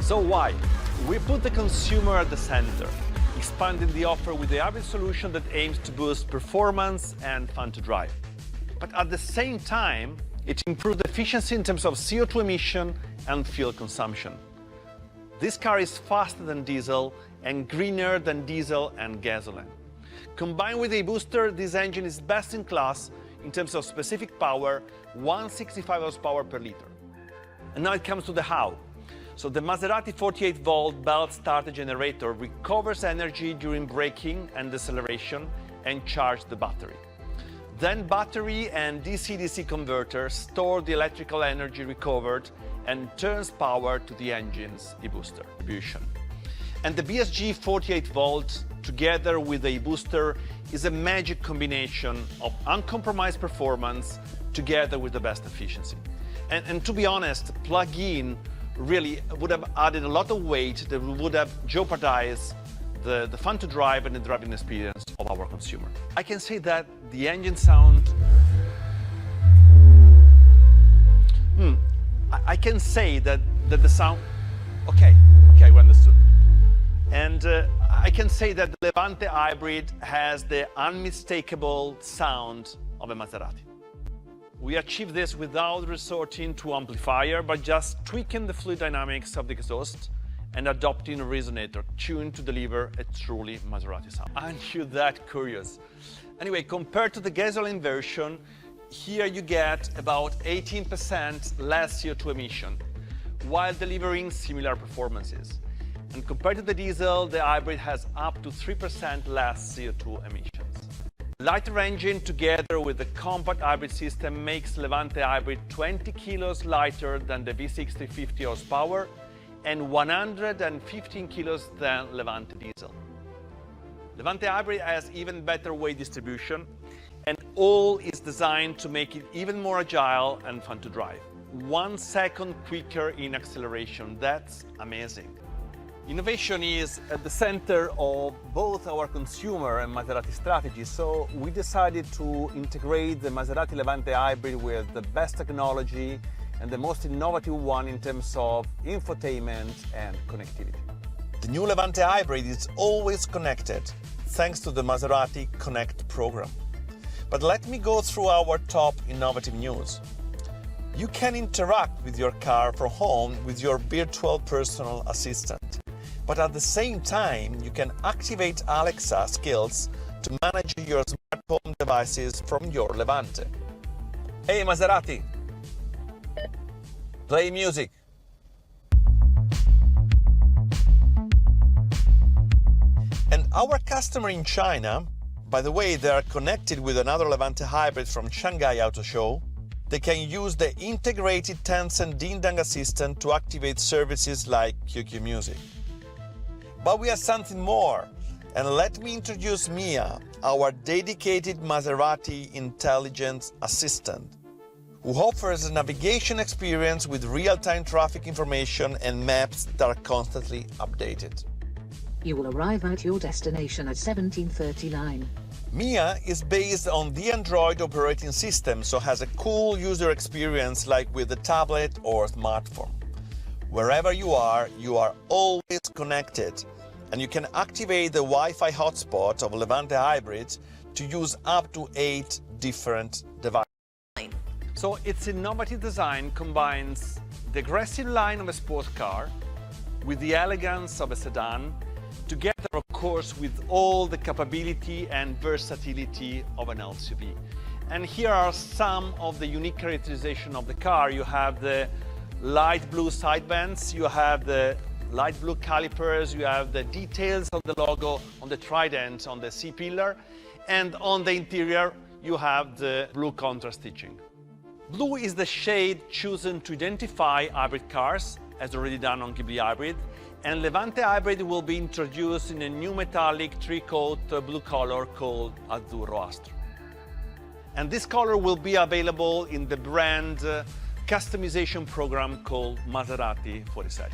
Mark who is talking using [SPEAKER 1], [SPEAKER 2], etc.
[SPEAKER 1] So why? We put the consumer at the center, expanding the offer with the hybrid solution that aims to boost performance and fun to drive. But at the same time, it improves efficiency in terms of CO2 emission and fuel consumption. This car is faster than diesel and greener than diesel and gasoline. Combined with a booster, this engine is best in class in terms of specific power, 165 horsepower per liter. And now it comes to the how. So the Maserati 48-volt belt starter generator recovers energy during braking and deceleration and charges the battery. Then battery and DC-DC converter store the electrical energy recovered and turns power to the engine's e-booster distribution. And the BSG 48-volt, together with a booster, is a magic combination of uncompromised performance together with the best efficiency. And to be honest, plug-in really would have added a lot of weight that would have jeopardized the fun to drive and the driving experience of our consumer. I can say that the engine sound... I can say that the sound... Okay, we understood. And I can say that the Levante Hybrid has the unmistakable sound of a Maserati. We achieve this without resorting to amplifier, but just tweaking the fluid dynamics of the exhaust and adopting a resonator tuned to deliver a truly Maserati sound. Aren't you that curious? Anyway, compared to the gasoline version, here you get about 18% less CO2 emission, while delivering similar performances. And compared to the diesel, the hybrid has up to 3% less CO2 emissions. Lighter engine together with the compact hybrid system makes Levante Hybrid 20 kilos lighter than the V6 350 horsepower and 115 kilos than Levante diesel. Levante Hybrid has even better weight distribution, and all is designed to make it even more agile and fun to drive. 1 second quicker in acceleration, that's amazing. Innovation is at the center of both our consumer and Maserati strategy, so we decided to integrate the Maserati Levante Hybrid with the best technology and the most innovative one in terms of infotainment and connectivity.
[SPEAKER 2] The new Levante Hybrid is always connected, thanks to the Maserati Connect program. But let me go through our top innovative news. You can interact with your car from home with your virtual personal assistant. But at the same time, you can activate Alexa skills to manage your smart home devices from your Levante. Hey Maserati, play music. And our customer in China, by the way, they are connected with another Levante Hybrid from Shanghai Auto Show. They can use the integrated Tencent Dingdong assistant to activate services like QQ Music. But we have something more, and let me introduce Mia, our dedicated Maserati intelligence assistant, who offers a navigation experience with real-time traffic information and maps that are constantly updated.
[SPEAKER 3] You will arrive at your destination at 17:39.
[SPEAKER 2] Mia is based on the Android operating system, so has a cool user experience like with a tablet or smartphone. Wherever you are always connected, and you can activate the Wi-Fi hotspot of Levante Hybrid to use up to 8 different devices.
[SPEAKER 1] So its innovative design combines the aggressive line of a sports car with the elegance of a sedan, together of course with all the capability and versatility of an LCV. And here are some of the unique characterization of the car. You have the light blue sidevents, you have the light blue calipers, you have the details of the logo on the trident on the C-pillar, and on the interior you have the blue contrast stitching. Blue is the shade chosen to identify hybrid cars, as already done on Ghibli Hybrid, and Levante Hybrid will be introduced in a new metallic three-coat blue color called Azzurro Astro. And this color will be available in the brand customization program called Maserati 47.